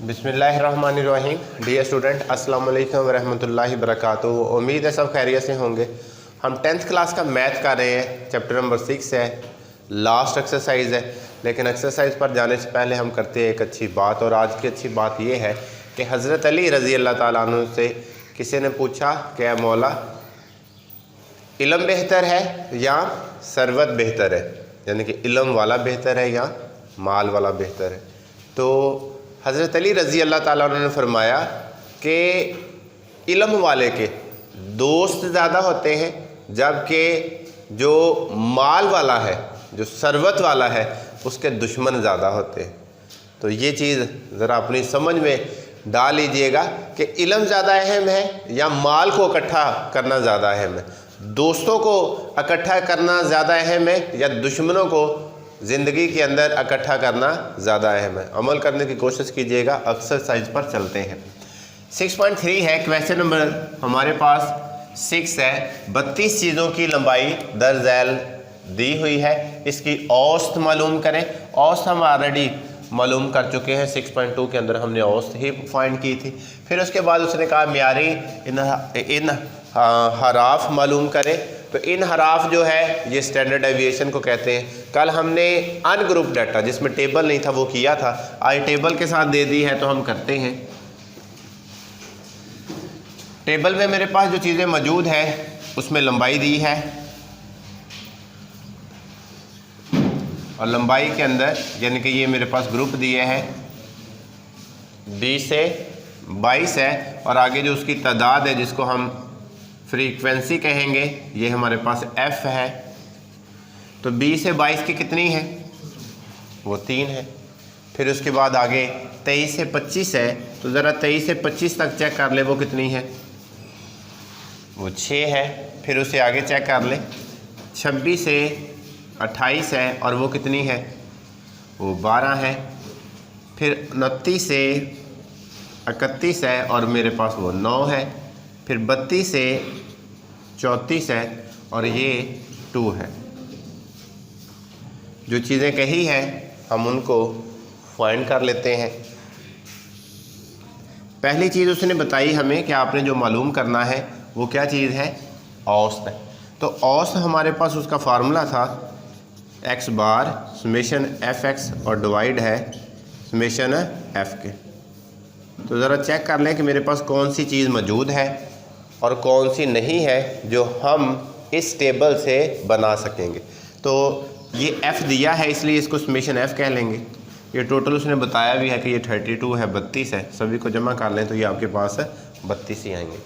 बिस्मिल्लाहिर्रहमानिर्रहीम। Dear student, अस्सलाम वालेकुम वरहमतुल्लाहि वबरकातुहू। उम्मीद है सब खैरियत से होंगे। हम 10th क्लास का मैथ कर रहे हैं, चैप्टर नंबर 6 है, लास्ट एक्सरसाइज है। लेकिन एक्सरसाइज पर जाने से पहले हम करते हैं एक अच्छी बात, और आज की अच्छी बात यह है कि हज़रत अली रज़ी अल्लाह ताला अन्हु से किसी ने पूछा कि ऐ मौला, इल्म बेहतर है या सरवत बेहतर है, यानी कि इल्म वाला बेहतर है या माल वाला बेहतर है। तो हज़रत अली रज़ी अल्लाह ताला अन्हु ने फरमाया कि इल्म वाले के दोस्त ज़्यादा होते हैं, जबकि जो माल वाला है, जो सरवत वाला है, उसके दुश्मन ज़्यादा होते हैं। तो ये चीज़ ज़रा अपनी समझ में डाल लीजिएगा कि इल्म ज़्यादा अहम है या माल को इकट्ठा करना ज़्यादा अहम है, दोस्तों को इकट्ठा करना ज़्यादा अहम है या दुश्मनों को ज़िंदगी के अंदर इकट्ठा करना ज़्यादा अहम है। अमल करने की कोशिश कीजिएगा। एक्सरसाइज पर चलते हैं। 6.3 है, क्वेश्चन नंबर हमारे पास 6 है। 32 चीज़ों की लंबाई दर झैल दी हुई है, इसकी औसत मालूम करें। औसत हम ऑलरेडी मालूम कर चुके हैं, 6.2 के अंदर हमने औसत ही फाइंड की थी। फिर उसके बाद उसने कहा म्यारी इन हराफ मालूम करें। तो इन हराफ जो है ये स्टैंडर्ड डेविएशन को कहते हैं। कल हमने अनग्रुप डाटा जिसमें टेबल नहीं था वो किया था, आज टेबल के साथ दे दी है तो हम करते हैं। टेबल में मेरे पास जो चीज़ें मौजूद है उसमें लंबाई दी है, और लंबाई के अंदर यानी कि ये मेरे पास ग्रुप दिए हैं 20 से 22 है, और आगे जो उसकी तादाद है जिसको हम फ्रीक्वेंसी कहेंगे ये हमारे पास f है। तो 20 से 22 की कितनी है? वो 3 है। फिर उसके बाद आगे 23 से 25 है, तो ज़रा 23 से 25 तक चेक कर ले वो कितनी है? वो 6 है। फिर उससे आगे चेक कर ले 26 से 28 है, और वो कितनी है? वो 12 है। फिर 29 से 31 है, और मेरे पास वो 9 है। फिर 32 से 34 है, और ये 2 है। जो चीज़ें कही हैं हम उनको फाइंड कर लेते हैं। पहली चीज़ उसने बताई हमें कि आपने जो मालूम करना है वो क्या चीज़ है? औसत है। तो औसत हमारे पास उसका फार्मूला था x बार समेशन fx और डिवाइड है समेशन f के। तो ज़रा चेक कर लें कि मेरे पास कौन सी चीज़ मौजूद है और कौन सी नहीं है जो हम इस टेबल से बना सकेंगे। तो ये f दिया है इसलिए इसको समेशन f कह लेंगे। ये टोटल उसने बताया भी है कि ये 32 है, 32 है। सभी को जमा कर लें तो ये आपके पास 32 ही आएंगे।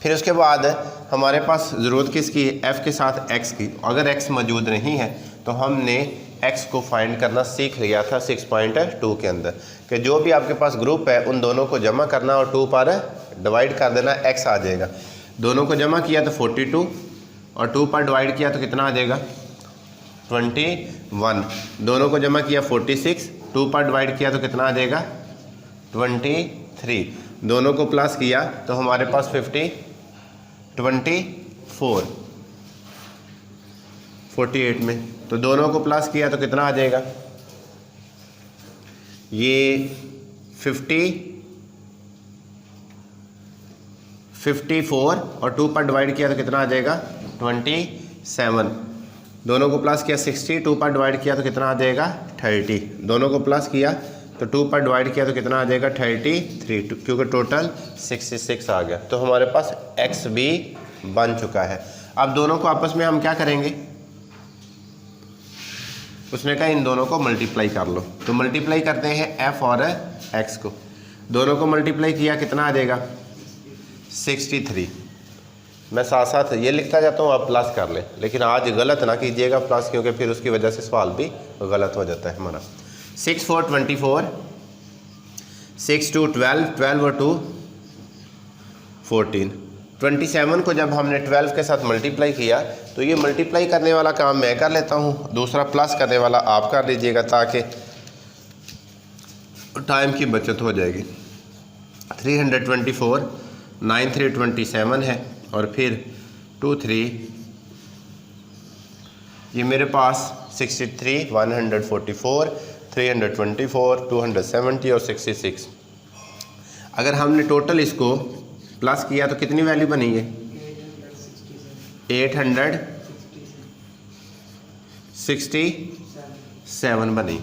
फिर उसके बाद हमारे पास ज़रूरत किसकी है? f के साथ x की। अगर x मौजूद नहीं है तो हमने x को फाइंड करना सीख लिया था 6.2 के अंदर, कि जो भी आपके पास ग्रुप है उन दोनों को जमा करना और 2 पर डिवाइड कर देना, x आ जाएगा। दोनों को जमा किया तो 42, और 2 पर डिवाइड किया तो कितना आ जाएगा? 21। दोनों को जमा किया 46, 2 पर डिवाइड किया तो कितना आ जाएगा? 23। दोनों को प्लस किया तो हमारे पास 24 48 में। तो दोनों को प्लस किया तो कितना आ जाएगा? ये 54, और 2 पर डिवाइड किया तो कितना आ जाएगा? 27। दोनों को प्लस किया 60, 2 पर डिवाइड किया तो कितना आ जाएगा? 30। दोनों को प्लस किया तो 2 पर डिवाइड किया तो कितना आ जाएगा? 33, क्योंकि टोटल 66 आ गया। तो हमारे पास x भी बन चुका है। अब दोनों को आपस में हम क्या करेंगे? उसने कहा इन दोनों को मल्टीप्लाई कर लो। तो मल्टीप्लाई करते हैं f और x को। दोनों को मल्टीप्लाई किया कितना आ जाएगा? 63। मैं साथ साथ ये लिखता जाता हूँ, आप प्लस कर लें, लेकिन आज गलत ना कीजिएगा प्लस, क्योंकि फिर उसकी वजह से सवाल भी गलत हो जाता है हमारा। 6 4 24, 6 2 12, 12 और 2 14। 27 को जब हमने 12 के साथ मल्टीप्लाई किया तो ये मल्टीप्लाई करने वाला काम मैं कर लेता हूँ, दूसरा प्लस करने वाला आप कर लीजिएगा ताकि टाइम की बचत हो जाएगी। 324, 9 3 27 है, और फिर 2 3, ये मेरे पास 63 144 324, 270 और 66। अगर हमने टोटल इसको प्लस किया तो कितनी वैल्यू बनी है? 867 बनी।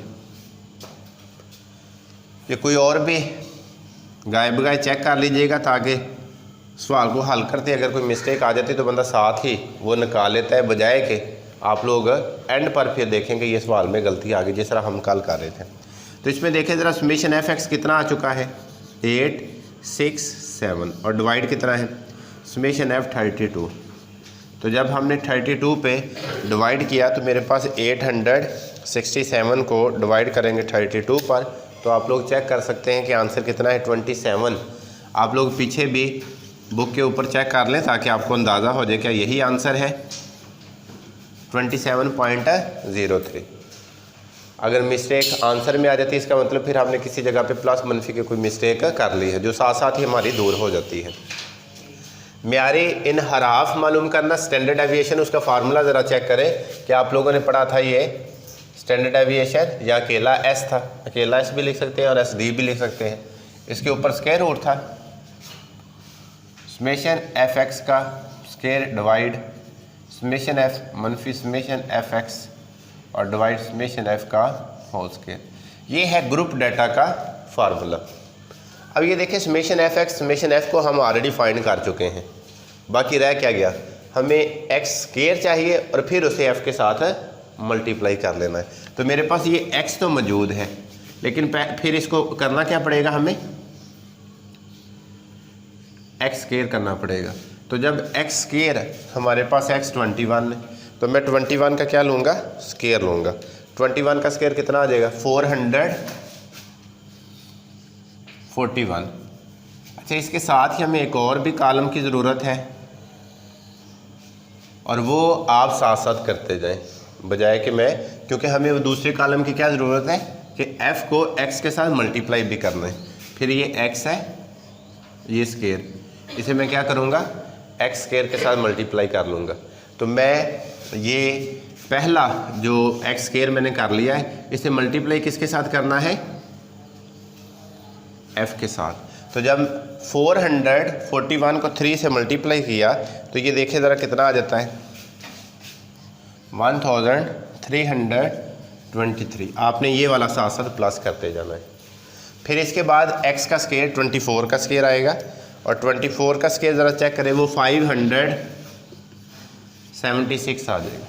ये कोई और भी गाय बगाए चेक कर लीजिएगा ताकि सवाल को हल करते अगर कोई मिस्टेक आ जाती तो बंदा साथ ही वो निकाल लेता है, बजाय कि आप लोग एंड पर फिर देखेंगे ये सवाल में गलती आ गई जिस तरह हम कल कर रहे थे। तो इसमें देखें ज़रा समेशन एफ एक्स कितना आ चुका है? 867 और डिवाइड कितना है? Summation F 32। तो जब हमने 32 पे डिवाइड किया तो मेरे पास 867 को डिवाइड करेंगे 32 पर तो आप लोग चेक कर सकते हैं कि आंसर कितना है? 27। आप लोग पीछे भी बुक के ऊपर चेक कर लें ताकि आपको अंदाज़ा हो जाए क्या यही आंसर है? 27.03। अगर मिस्टेक आंसर में आ जाती है इसका मतलब फिर आपने किसी जगह पे प्लस मनफी की कोई मिस्टेक कर ली है जो साथ साथ ही हमारी दूर हो जाती है। म्यारी इनहराफ मालूम करना, स्टैंडर्ड एविएशन, उसका फार्मूला ज़रा चेक करें कि आप लोगों ने पढ़ा था ये स्टैंडर्ड एविएशन या अकेला एस था, अकेला एस भी लिख सकते हैं और एस डी भी लिख सकते हैं। इसके ऊपर स्क्वायर रूट था, समेशन एफ एक्स का स्क्वायर डिवाइड समेशन एफ मनफी समेशन एफ एक्स और डिवाइड समेशन एफ का होल स्क्वायर। ये है ग्रुप डाटा का फार्मूला। अब ये देखें summation F x summation F को हम ऑलरेडी फाइंड कर चुके हैं, बाकी रह क्या गया? हमें एक्स स्क्वायर चाहिए और फिर उसे एफ के साथ मल्टीप्लाई कर लेना है। तो मेरे पास ये एक्स तो मौजूद है लेकिन फिर इसको करना क्या पड़ेगा? हमें एक्स स्क्वायर करना पड़ेगा। तो जब एक्स स्क्वायर हमारे पास एक्स 21 है तो मैं 21 का क्या लूँगा? स्क्वायर लूँगा। 21 का स्क्वायर कितना आ जाएगा? 441। अच्छा, इसके साथ ही हमें एक और भी कॉलम की ज़रूरत है और वो आप साथ साथ करते जाएं बजाय कि मैं, क्योंकि हमें वो दूसरे कॉलम की क्या ज़रूरत है कि f को x के साथ मल्टीप्लाई भी करना है। फिर ये x है, ये स्क्वायर, इसे मैं क्या करूँगा? x स्क्वायर के साथ मल्टीप्लाई कर लूँगा। तो मैं ये पहला जो x स्क्वायर मैंने कर लिया है इसे मल्टीप्लाई किसके साथ करना है? f के साथ। तो जब 441 को 3 से मल्टीप्लाई किया तो ये देखिए ज़रा कितना आ जाता है? 1323। आपने ये वाला साथ साथ प्लस करते जाना है। फिर इसके बाद x का स्क्वायर 24 का स्क्वायर आएगा और 24 का स्क्वायर ज़रा चेक करें, वो 576 आ जाएगा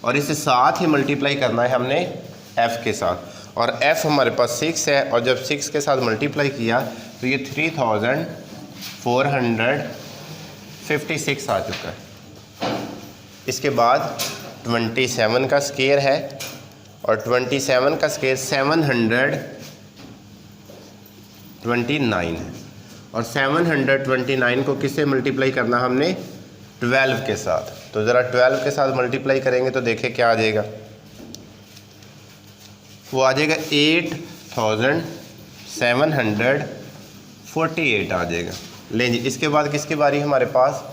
और इसे साथ ही मल्टीप्लाई करना है हमने f के साथ और f हमारे पास 6 है और जब 6 के साथ मल्टीप्लाई किया तो ये 3456 आ चुका है। इसके बाद 27 का स्क्वायर है और 27 का स्क्वायर 729 है और 729 को किससे मल्टीप्लाई करना हमने? 12 के साथ। तो ज़रा 12 के साथ मल्टीप्लाई करेंगे तो देखें क्या आ जाएगा? वो आ जाएगा 8748 आ जाएगा। लें जी, इसके बाद किसकी बारी हमारे पास?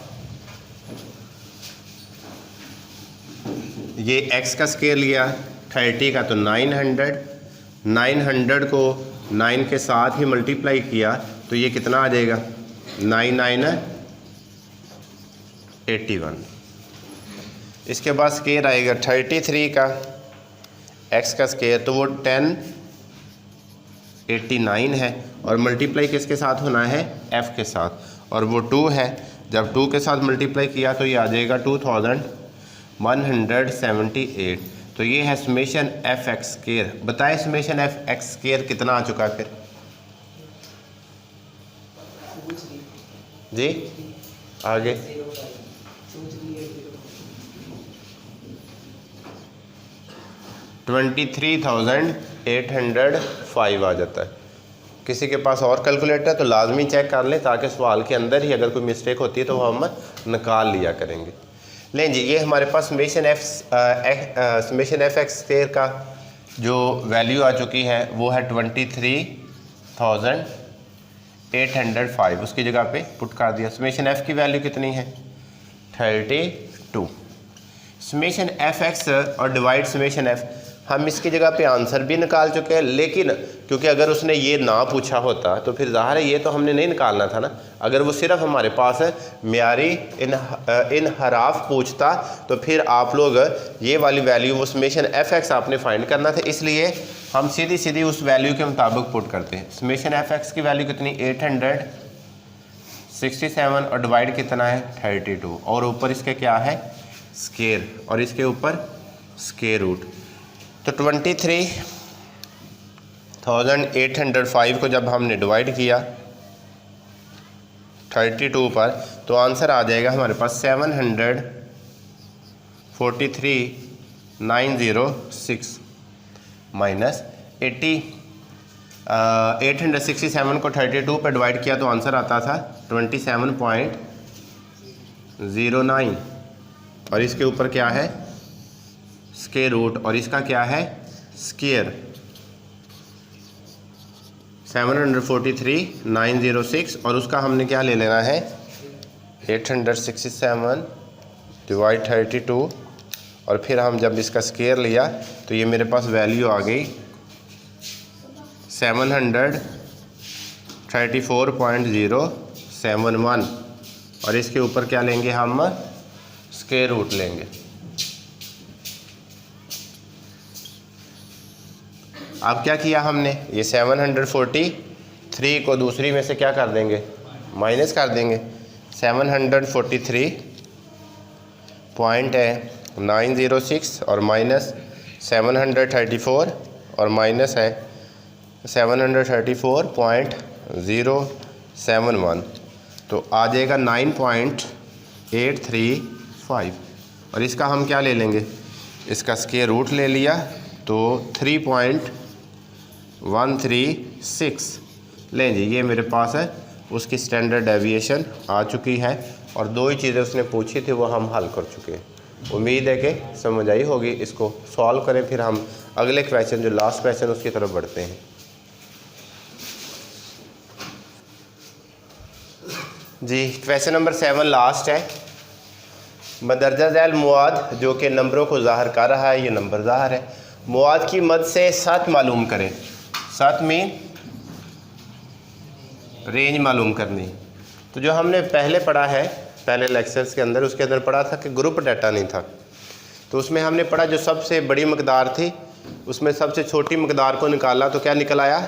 ये x का स्क्वायर लिया 30 का तो 900 को 9 के साथ ही मल्टीप्लाई किया तो ये कितना आ जाएगा? 9981। इसके बाद स्क्वायर आएगा 33 का x का स्क्वायर तो वो 1089 है और मल्टीप्लाई किसके साथ होना है? f के साथ और वो 2 है। जब 2 के साथ मल्टीप्लाई किया तो ये आ जाएगा 2178। तो ये है समेशन एफ एक्स स्क्वायर। बताएं समेशन एफ एक्स स्क्वायर कितना आ चुका है फिर? जी आगे 23,805 आ जाता है। किसी के पास और कैलकुलेटर तो लाजमी चेक कर लें ताकि सवाल के अंदर ही अगर कोई मिस्टेक होती है तो हम निकाल लिया करेंगे। लें जी, ये हमारे पास समेशन एफ एक्स स्क्वायर का जो वैल्यू आ चुकी है वो है 23,805। उसकी जगह पे पुट कर दिया। समेशन एफ की वैल्यू कितनी है? 32। समेशन एफ एक्स और डिवाइड समेशन एफ हम इसकी जगह पे आंसर भी निकाल चुके हैं, लेकिन क्योंकि अगर उसने ये ना पूछा होता तो फिर ज़ाहिर है ये तो हमने नहीं निकालना था ना। अगर वो सिर्फ हमारे पास म्यारी इनहराफ पूछता तो फिर आप लोग ये वाली वैल्यू वो समेशन एफ एक्स आपने फाइंड करना था, इसलिए हम सीधी सीधी उस वैल्यू के मुताबिक पुट करते हैं। समेशन एफ एक्स की वैल्यू कितनी 867 और डिवाइड कितना है 32 और ऊपर इसके क्या है स्केयर और इसके ऊपर स्केयर रूट। तो 23,805 को जब हमने डिवाइड किया 32 पर तो आंसर आ जाएगा हमारे पास 743,906 माइनस 867 को 32 पर डिवाइड किया तो आंसर आता था 27.09 और इसके ऊपर क्या है स्केयर रूट और इसका क्या है स्केयर 743,906 और उसका हमने क्या ले लेना है 867 डिवाइड 32 और फिर हम जब इसका स्केयर लिया तो ये मेरे पास वैल्यू आ गई 734.071 और इसके ऊपर क्या लेंगे हम स्केयर रूट लेंगे। अब क्या किया हमने ये 743 को दूसरी में से क्या कर देंगे माइनस कर देंगे 743.906 और माइनस 734 और माइनस है 734.071 तो आ जाएगा 9.835 और इसका हम क्या ले लेंगे इसका स्क्वायर रूट ले लिया तो 3.136 लें जी। ये मेरे पास है उसकी स्टैंडर्ड डेविएशन आ चुकी है और दो ही चीज़ें उसने पूछी थी वो हम हल कर चुके हैं। उम्मीद है कि समझ आई होगी। इसको सॉल्व करें फिर हम अगले क्वेश्चन जो लास्ट क्वेश्चन उसकी तरफ बढ़ते हैं। जी क्वेश्चन नंबर 7 लास्ट है। मदरजा झैल मुआद जो कि नंबरों को ज़ाहिर कर रहा है, ये नंबर ज़ाहिर है। मुआद की मद से 7 मालूम करें। 7 में रेंज मालूम करनी। तो जो हमने पहले पढ़ा है पहले लेक्चर्स के अंदर उसके अंदर पढ़ा था कि ग्रुप डाटा नहीं था, तो उसमें हमने पढ़ा जो सबसे बड़ी मकदार थी उसमें सबसे छोटी मकदार को निकाला तो क्या निकल आया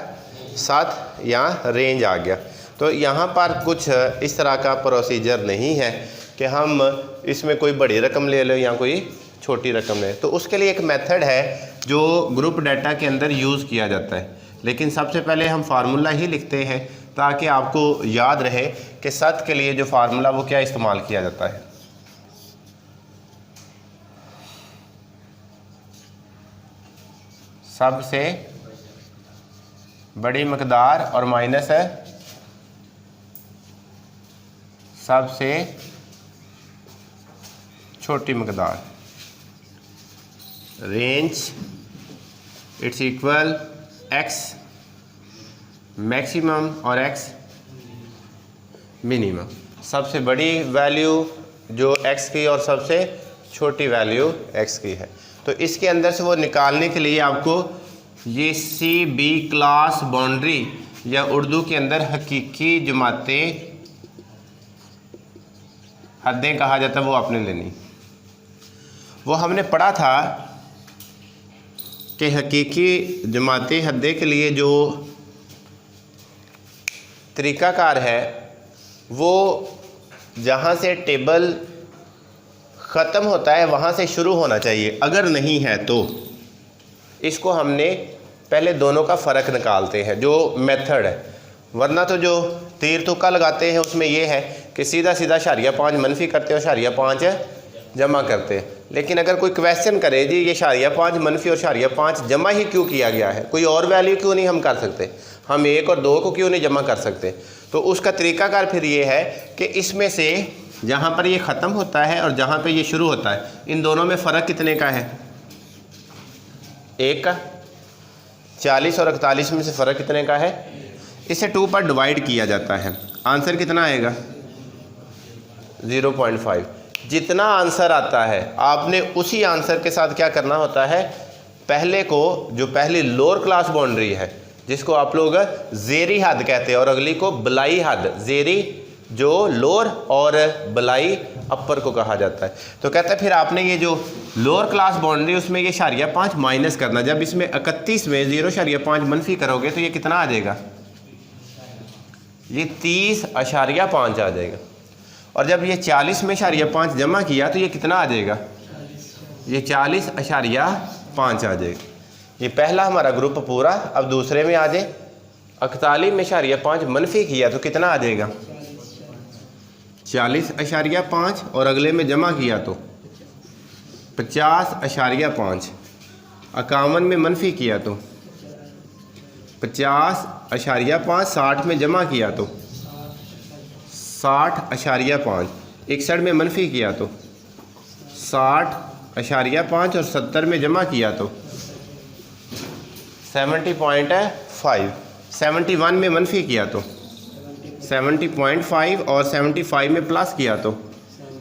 7, यहाँ रेंज आ गया। तो यहाँ पर कुछ इस तरह का प्रोसीजर नहीं है कि हम इसमें कोई बड़ी रकम ले लो या कोई छोटी रकम ले। तो उसके लिए एक मेथड है जो ग्रुप डाटा के अंदर यूज़ किया जाता है, लेकिन सबसे पहले हम फार्मूला ही लिखते हैं ताकि आपको याद रहे कि 7 के लिए जो फार्मूला वो क्या इस्तेमाल किया जाता है। सबसे बड़ी मकदार और माइनस है सबसे छोटी मकदार। Range it's equal x maximum और एक्स मिनिमम। सबसे बड़ी वैल्यू जो एक्स की और सबसे छोटी वैल्यू एक्स की है। तो इसके अंदर से वो निकालने के लिए आपको ये सी बी क्लास बाउंड्री या उर्दू के अंदर हकीकी जमातें हदें कहा जाता है वो आपने लेनी। वो हमने पढ़ा था कि हकीकी जमाती हदें के लिए जो तरीक़ाकार है वो जहाँ से टेबल ख़त्म होता है वहाँ से शुरू होना चाहिए। अगर नहीं है तो इसको हमने पहले दोनों का फ़र्क निकालते हैं जो मेथड है, वरना तो जो तीर तुक्का लगाते हैं उसमें ये है कि सीधा सीधा शारिया 5 मनफी करते हो शारिया 5 जमा करते हैं। लेकिन अगर कोई क्वेश्चन करे जी ये शारिया 5 मनफी और शारिया 5 जमा ही क्यों किया गया है, कोई और वैल्यू क्यों नहीं हम कर सकते, हम 1 और 2 को क्यों नहीं जमा कर सकते, तो उसका तरीक़ाकार फिर ये है कि इसमें से जहाँ पर ये ख़त्म होता है और जहाँ पे ये शुरू होता है इन दोनों में फ़र्क कितने का है 1 का। 40 और 41 में से फ़र्क कितने का है, इसे 2 पर डिवाइड किया जाता है। आंसर कितना आएगा 0.5। जितना आंसर आता है आपने उसी आंसर के साथ क्या करना होता है पहले को जो पहली लोअर क्लास बाउंड्री है जिसको आप लोग ज़ेरी हद कहते हैं और अगली को बलाई हद, ज़ेरी जो लोअर और बलाई अपर को कहा जाता है। तो कहते हैं फिर आपने ये जो लोअर क्लास बाउंड्री उसमें ये इशारिया 5 माइनस करना। जब इसमें 31 में 0.5 मनफी करोगे तो ये कितना आ जाएगा, ये 30.5 आ जाएगा। और जब ये 40 में 0.5 जमा किया तो ये कितना आ जाएगा, ये 40.5 आ जाएगा। ये पहला हमारा ग्रुप पूरा। अब दूसरे में आ जाए, 41 में 0.5 मनफी किया तो कितना आ जाएगा, 40.5 और अगले में जमा किया तो 50.5। 51 में मनफी किया तो 50.5, 60 में जमा किया तो 60.5, 61 में मनफी किया तो 60.5 और 70 में जमा किया तो 70.5। 71 में मनफी किया तो 70.5 और 75 में प्लस किया तो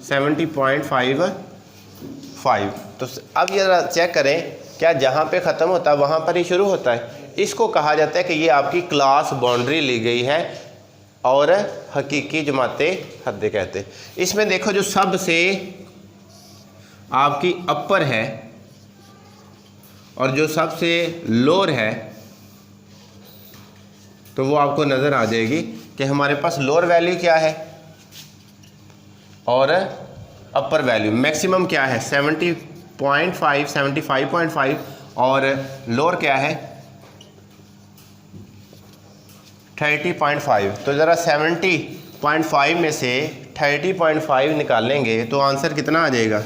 70.55। तो अब ये ज़रा चेक करें, क्या जहाँ पे ख़त्म होता है वहाँ पर ही शुरू होता है। इसको कहा जाता है कि ये आपकी क्लास बाउंड्री ली गई है और हकीकी जमाते हद कहते हैं। इसमें देखो जो सबसे आपकी अपर है और जो सबसे लोअर है तो वो आपको नज़र आ जाएगी कि हमारे पास लोअर वैल्यू क्या है और अपर वैल्यू मैक्सिमम क्या है 70.5, 75.5 और लोअर क्या है 30.5। तो ज़रा 70.5 में से 30.5 निकालेंगे तो आंसर कितना आ जाएगा,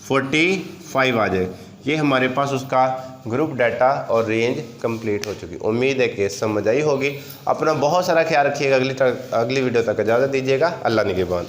45 आ जाएगा। ये हमारे पास उसका ग्रुप डाटा और रेंज कंप्लीट हो चुकी। उम्मीद है कि समझ आई होगी। अपना बहुत सारा ख्याल रखिएगा। अगली वीडियो तक इजाज़त दीजिएगा। अल्लाह निगहबान।